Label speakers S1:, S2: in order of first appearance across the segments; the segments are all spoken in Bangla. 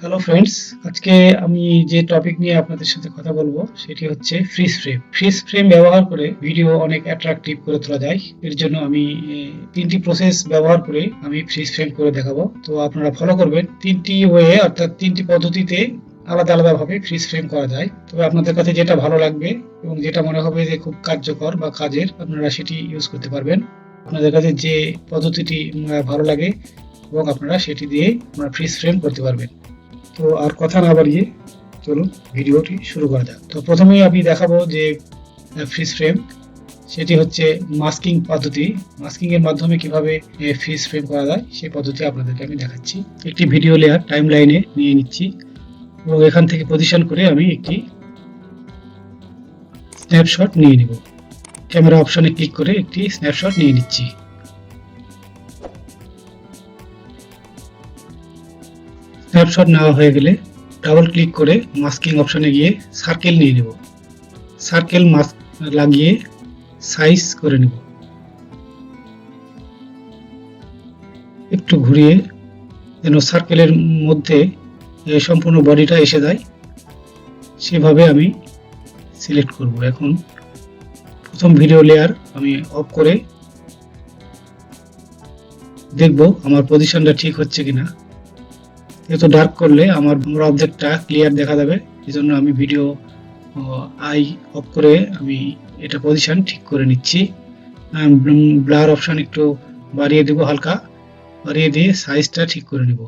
S1: হ্যালো ফ্রেন্ডস, আজকে আমি যে টপিক নিয়ে আপনাদের সাথে কথা বলবো সেটি হচ্ছে ফ্রিজ ফ্রেম। ফ্রিজ ফ্রেম ব্যবহার করে ভিডিও অনেক অ্যাট্রাকটিভ করে তোলা যায়। এর জন্য আমি তিনটি প্রসেস ব্যবহার করে আমি ফ্রিজ ফ্রেম করে দেখাবো। তো আপনারা ফলো করবেন। তিনটি ওয়ে অর্থাৎ তিনটি পদ্ধতিতে আলাদা আলাদাভাবে ফ্রিজ ফ্রেম করা যায়। তবে আপনাদের কাছে যেটা ভালো লাগবে এবং যেটা মনে হবে যে খুব কার্যকর বা কাজের, আপনারা সেটি ইউজ করতে পারবেন। আপনাদের কাছে যে পদ্ধতিটি ভালো লাগে এবং আপনারা সেটি দিয়ে আপনারা ফ্রিজ ফ্রেম করতে পারবেন। তো আর কথা না বাড়িয়ে চলুন ভিডিওটি শুরু করা যাক। তো প্রথমেই আমি দেখাবো যে ফ্রিজ ফ্রেম, সেটি হচ্ছে মাস্কিং পদ্ধতি। মাস্কিং এর মাধ্যমে কিভাবে ফ্রিজ ফ্রেম করা যায় সেই পদ্ধতি আপনাদেরকে আমি দেখাচ্ছি। একটি ভিডিও লেয়ার টাইম লাইনে নিয়ে নিচ্ছি এবং এখান থেকে পজিশন করে আমি একটি স্ন্যাপশট নিয়ে নিব। ক্যামেরা অপশনে ক্লিক করে একটি স্ন্যাপশট নিয়ে নিচ্ছি। স্ন্যাপশট নেওয়া হয়ে গেলে ডাবল ক্লিক করে মাস্কিং অপশনে গিয়ে সার্কেল নিয়ে নেব। সার্কেল মাস্ক লাগিয়ে সাইজ করে নেব। একটু ঘুরিয়ে যেন সার্কেলের মধ্যে সম্পূর্ণ বডিটা এসে যায় সেভাবে আমি সিলেক্ট করব। এখন প্রথম ভিডিও লেয়ার আমি অফ করে দেখব আমার পজিশনটা ঠিক হচ্ছে কিনা। এত ডার্ক করলে আমার অবজেক্টটা ক্লিয়ার দেখা যাবে, এজন্য আমি ভিডিও আই অফ করে আমি এটা পজিশন ঠিক করে নিচ্ছি। ব্লার অপশন একটু বাড়িয়ে দেব, হালকা বাড়িয়ে দিয়ে সাইজটা ঠিক করে নিব।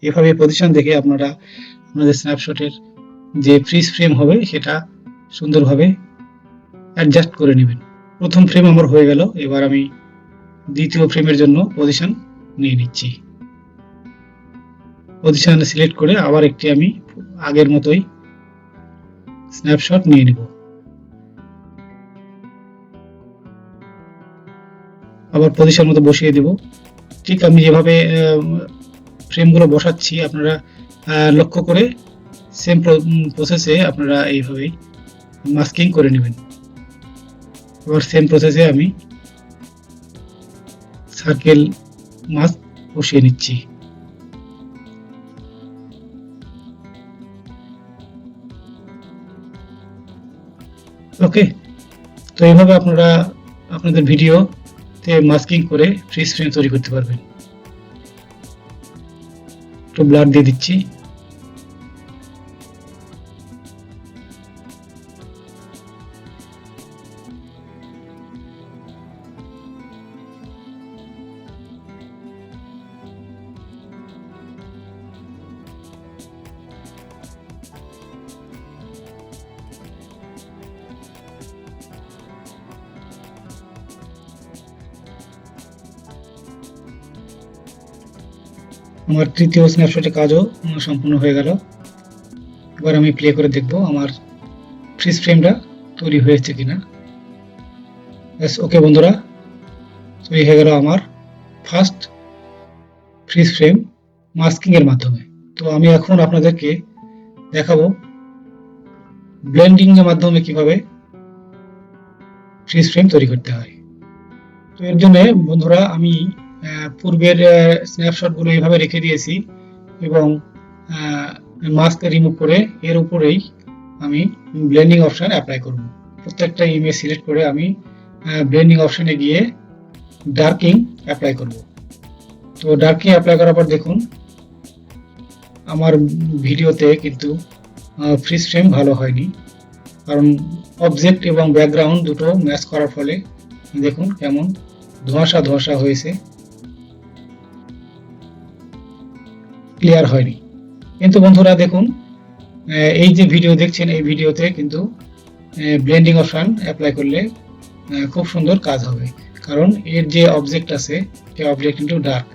S1: এভাবে পজিশন দেখে আপনারা আপনাদের স্ন্যাপশটের যে ফ্রিজ ফ্রেম হবে সেটা সুন্দরভাবে অ্যাডজাস্ট করে নেবেন। প্রথম ফ্রেম আমার হয়ে গেল, এবার আমি দ্বিতীয় ফ্রেমের জন্য পজিশন নিয়ে নিচ্ছি। পজিশন সিলেক্ট করে আবার একটি আমি আগের মতোই স্ন্যাপশট নিয়ে নিব। আবার পজিশন মতো বসিয়ে দেব। ঠিক আমি যেভাবে ফ্রেমগুলো বসাচ্ছি আপনারা লক্ষ্য করে সেম প্রসেসে আপনারা এইভাবেই মাস্কিং করে নেবেন। আবার সেম প্রসেসে আমি সার্কেল মাস্ক বসিয়ে নিচ্ছি। ওকে, তো এইভাবে আপনারা আপনাদের ভিডিওতে মাস্কিং করে ফ্রিজ ফ্রেম তৈরি করতে পারবেন। একটু ব্লার দিয়ে দিচ্ছি। আমার তৃতীয় স্ন্যাপশটের কাজও সম্পূর্ণ হয়ে গেল। এবার আমি প্লে করে দেখব আমার ফ্রিজ ফ্রেমটা তৈরি হয়েছে কিনা। ব্যাস, ওকে বন্ধুরা, তৈরি হয়ে গেল আমার ফার্স্ট ফ্রিজ ফ্রেম মাস্কিং এর মাধ্যমে। তো আমি এখন আপনাদেরকে দেখাবো ব্লেন্ডিং এর মাধ্যমে কিভাবে ফ্রিজ ফ্রেম তৈরি করতে হয়। তো এর জন্য বন্ধুরা আমি পূর্বের স্ন্যাপশটগুলো এইভাবে রেখে দিয়েছি এবং মাস্ক রিমুভ করে এর উপরেই আমি ব্লেন্ডিং অপশন অ্যাপ্লাই করব। প্রত্যেকটা ইমেজ সিলেক্ট করে আমি ব্লেন্ডিং অপশনে গিয়ে ডার্কিং অ্যাপ্লাই করব। তো ডার্কিং অ্যাপ্লাই করার পর দেখুন আমার ভিডিওতে কিন্তু ফ্রিজ ফ্রেম ভালো হয়নি, কারণ অবজেক্ট এবং ব্যাকগ্রাউন্ড দুটো ম্যাচ করার ফলে দেখুন কেমন ধোঁয়াশা ধোঁয়াশা হয়েছে, ক্লিয়ার হয়নি। কিন্তু বন্ধুরা দেখুন, এই যে ভিডিও দেখছেন এই ভিডিওতে কিন্তু ব্লেন্ডিং অপশন অ্যাপ্লাই করলে খুব সুন্দর কাজ হবে, কারণ এর যে অবজেক্ট আছে সেই অবজেক্ট কিন্তু ডার্ক,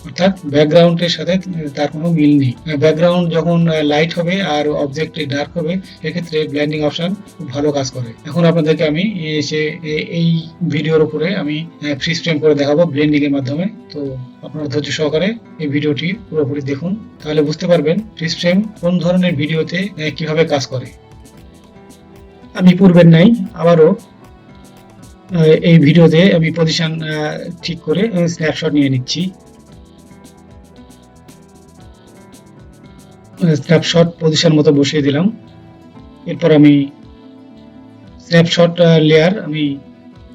S1: অর্থাৎ ব্যাকগ্রাউন্ডের সাথে তার কোনো মিল নেই। ব্যাকগ্রাউন্ড যখন লাইট হবে আর অবজেক্ট ডার্ক হবে সেক্ষেত্রে ব্লেন্ডিং অপশন খুব ভালো কাজ করে। এখন আপনাদেরকে আমি এই ভিডিওর উপরে আমি ফ্রিজ ফ্রেম করে দেখাবো ব্লেন্ডিং এর মাধ্যমে। তো আপনারা ধৈর্য সহকারে এই ভিডিওটি পুরোপুরি দেখুন, তাহলে বুঝতে পারবেন ফ্রিজ ফ্রেম কোন ধরনের ভিডিওতে কিভাবে কাজ করে। আমি পূর্বের নাই আবারও এই ভিডিওতে আমি পজিশন ঠিক করে স্ন্যাপশট নিয়ে নিচ্ছি। স্ন্যাপশট পজিশন মতো বসিয়ে দিলাম। এরপর আমি স্ন্যাপশট লেয়ার আমি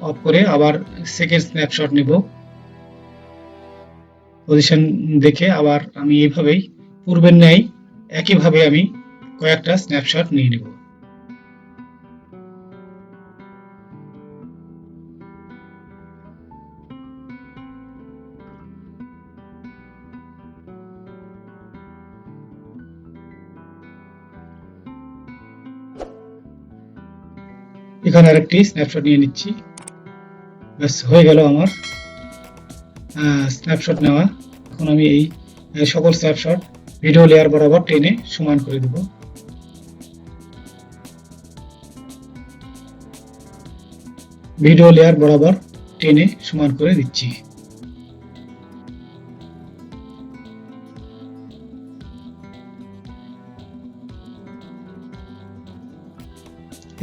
S1: অফ করে আবার সেকেন্ড স্ন্যাপশট নেব। পজিশন দেখে আবার আমি এইভাবেই পূর্বের ন্যায় একইভাবে আমি কয়েকটা স্ন্যাপশট নিয়ে নেব। এখানে আরেকটি স্ন্যাপশট নিয়ে নিচ্ছি। ব্যাস হয়ে গেল আমার স্ন্যাপশট নেওয়া। এখন আমি এই সকল স্ন্যাপশট ভিডিও লেয়ার বরাবর টেনে সমান করে দেব। ভিডিও লেয়ার বরাবর টেনে সমান করে দিচ্ছি।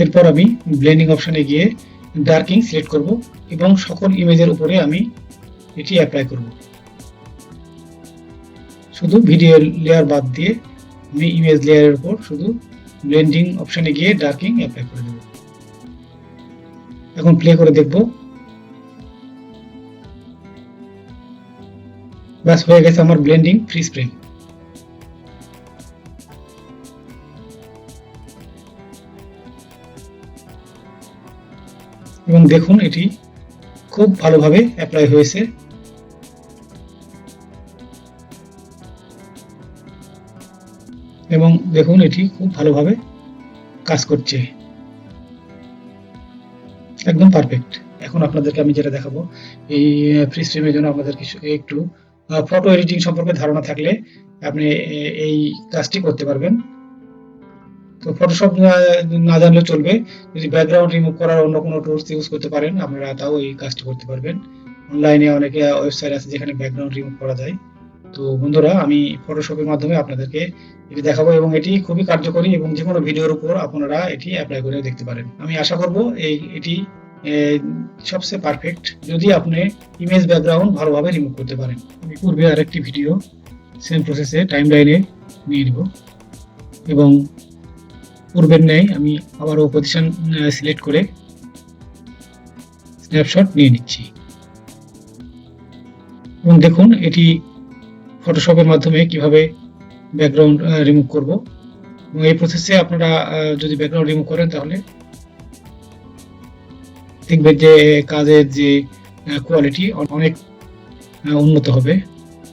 S1: এরপর আমি ব্লেন্ডিং অপশনে গিয়ে ডার্কিং সিলেক্ট করব এবং সকল ইমেজের উপরে আমি এটি অ্যাপ্লাই করব। শুধু ভিডিও লেয়ার বাদ দিয়ে আমি ইমেজ লেয়ারের উপর শুধু ব্লেন্ডিং অপশনে গিয়ে ডার্কিং অ্যাপ্লাই করে দেব। এখন প্লে করে দেখব। ব্যাস হয়ে গেছে আমার ব্লেন্ডিং ফ্রিজ ফ্রেম। এবং দেখুন এটি খুব ভালোভাবে অ্যাপ্লাই হয়েছে। এবং দেখুন এটি খুব ভালোভাবে কাজ করছে, একদম পারফেক্ট। এখন আপনাদেরকে আমি যেটা দেখাবো, এই ফ্রিজ ফ্রেমের জন্য আপনাদের একটু ফটো এডিটিং সম্পর্কে ধারণা থাকলে আপনি এই কাজটি করতে পারবেন। তো ফটোশপ না জানলে চলবে, যদি ব্যাকগ্রাউন্ড রিমুভ করার অন্য কোনো টুলস ইউজ করতে পারেন আপনারা তাও এই কাজটি করতে পারবেন। অনলাইনে অনেকে ওয়েবসাইট আছে যেখানে ব্যাকগ্রাউন্ড রিমুভ করা যায়। তো বন্ধুরা আমি ফটোশপের মাধ্যমে আপনাদেরকে এটি দেখাবো এবং এটি খুবই কার্যকরী এবং যে কোনো ভিডিওর উপর আপনারা এটি অ্যাপ্লাই করে দেখতে পারেন। আমি আশা করব এটি সবচেয়ে পারফেক্ট যদি আপনি ইমেজ ব্যাকগ্রাউন্ড ভালোভাবে রিমুভ করতে পারেন। আমি পূর্বে আরেকটি ভিডিও সেম প্রসেসে টাইমলাইনে নিয়ে নেব এবং পূর্বের ন্যায় আমি আবারও পজিশন সিলেক্ট করে স্ন্যাপশট নিয়ে নিচ্ছি। এবং দেখুন এটি ফটোশপের মাধ্যমে কিভাবে ব্যাকগ্রাউন্ড রিমুভ করব। এবং এই প্রসেসে আপনারা যদি ব্যাকগ্রাউন্ড রিমুভ করেন তাহলে দেখবেন যে কাজের যে কোয়ালিটি অনেক উন্নত হবে।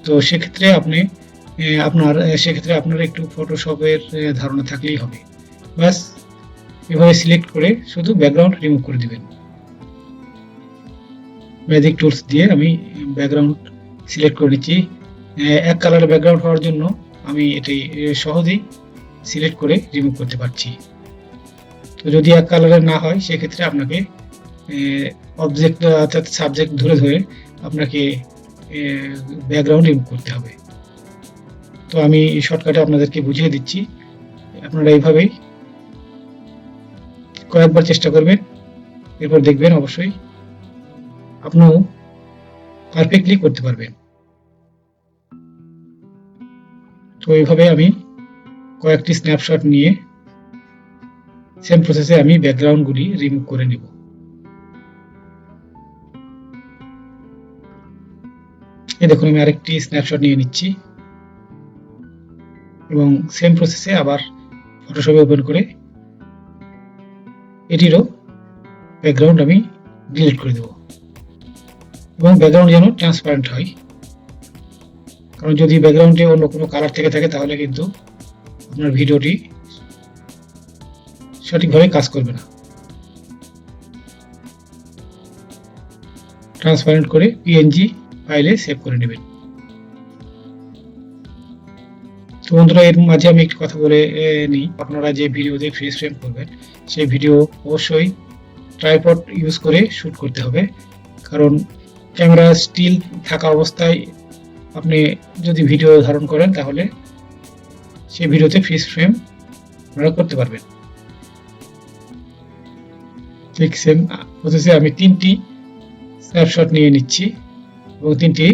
S1: তো সেক্ষেত্রে আপনার একটু ফটোশপের ধারণা থাকলেই হবে। বাস এভাবে সিলেক্ট করে শুধু ব্যাকগ্রাউন্ড রিমুভ করে দিবেন। ম্যাজিক টুলস দিয়ে আমি ব্যাকগ্রাউন্ড সিলেক্ট করে নিচ্ছি। এক কালারের ব্যাকগ্রাউন্ড হওয়ার জন্য আমি এটি সহজেই সিলেক্ট করে রিমুভ করতে পারছি। তো যদি এক কালারের না হয় সেক্ষেত্রে আপনাকে অবজেক্ট অর্থাৎ সাবজেক্ট ধরে ধরে আপনাকে ব্যাকগ্রাউন্ড রিমুভ করতে হবে। তো আমি শর্টকাটে আপনাদেরকে বুঝিয়ে দিচ্ছি, আপনারা এইভাবেই কয়েকবার চেষ্টা করবেন, এরপর দেখবেন অবশ্যই আপনিও পারফেক্টলি করতে পারবেন। তো এইভাবে আমি কয়েকটি স্ন্যাপশট নিয়ে সেম প্রসেসে আমি ব্যাকগ্রাউন্ডগুলি রিমুভ করে নেব। এই দেখুন আমি আরেকটি স্ন্যাপশট নিয়ে নিচ্ছি এবং সেম প্রসেসে আবার ফটোশপে ওপেন করে এটিরও ব্যাকগ্রাউন্ড আমি ডিলিট করে দেব। এবং ব্যাকগ্রাউন্ড যেন ট্রান্সপারেন্ট হয়, কারণ যদি ব্যাকগ্রাউন্ডে অন্য কোনো কালার থেকে থাকে তাহলে কিন্তু আপনার ভিডিওটি সঠিকভাবে কাজ করবে না। ট্রান্সপারেন্ট করে পিএনজি ফাইলে সেভ করে নেবেন। তো বন্ধুরা এর মাঝে আমি একটি কথা বলে নিই, আপনারা যে ভিডিওতে ফ্রিজ ফ্রেম করবেন সেই ভিডিও অবশ্যই ট্রাইপড ইউজ করে শুট করতে হবে, কারণ ক্যামেরা স্টিল থাকা অবস্থায় আপনি যদি ভিডিও ধারণ করেন তাহলে সেই ভিডিওতে ফ্রিজ ফ্রেম আপনারা করতে পারবেন। ঠিক সেম প্রসেসে আমি 3টি স্ন্যাপশট নিয়ে নিচ্ছি এবং 3টি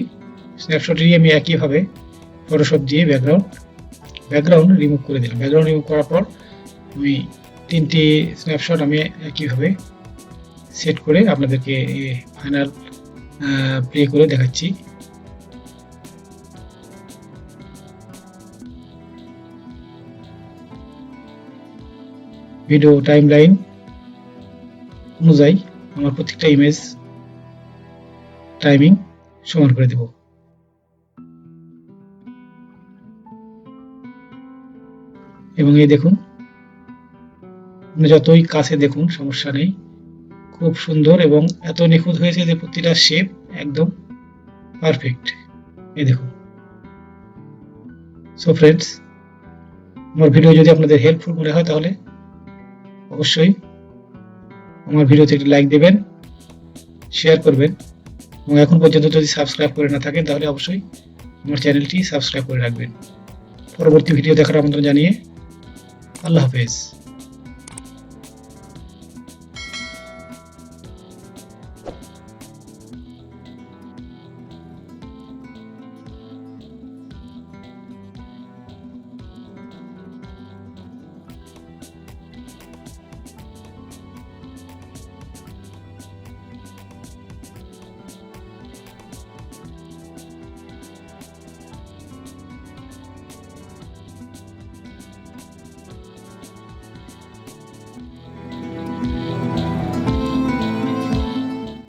S1: স্ন্যাপশটেরই আমি একইভাবে ফটোশপ দিয়ে ব্যাকগ্রাউন্ড ব্যাকগ্রাউন্ড রিমুভ করে দিলাম। ব্যাকগ্রাউন্ড রিমুভ করার পর আমি 3টি স্ন্যাপশট আমি একইভাবে সেট করে আপনাদেরকে ফাইনাল প্লে করে দেখাচ্ছি। ভিডিও টাইমলাইন অনুযায়ী আমার প্রত্যেকটা ইমেজ টাইমিং সমান করে দেব। এবং এই দেখুন, আপনি যতই কাছে দেখুন সমস্যা নেই, খুব সুন্দর এবং এত নিখুঁত হয়েছে যে প্রতিটা শেপ একদম পারফেক্ট। এই দেখুন। সো ফ্রেন্ডস, আমার ভিডিও যদি আপনাদের হেল্পফুল মনে হয় তাহলে অবশ্যই আমার ভিডিওতে একটি লাইক দেবেন, শেয়ার করবেন এবং এখন পর্যন্ত যদি সাবস্ক্রাইব করে না থাকেন তাহলে অবশ্যই আমার চ্যানেলটি সাবস্ক্রাইব করে রাখবেন। পরবর্তী ভিডিও দেখার আমন্ত্রণ জানিয়ে আল্লাহ হাফেজ।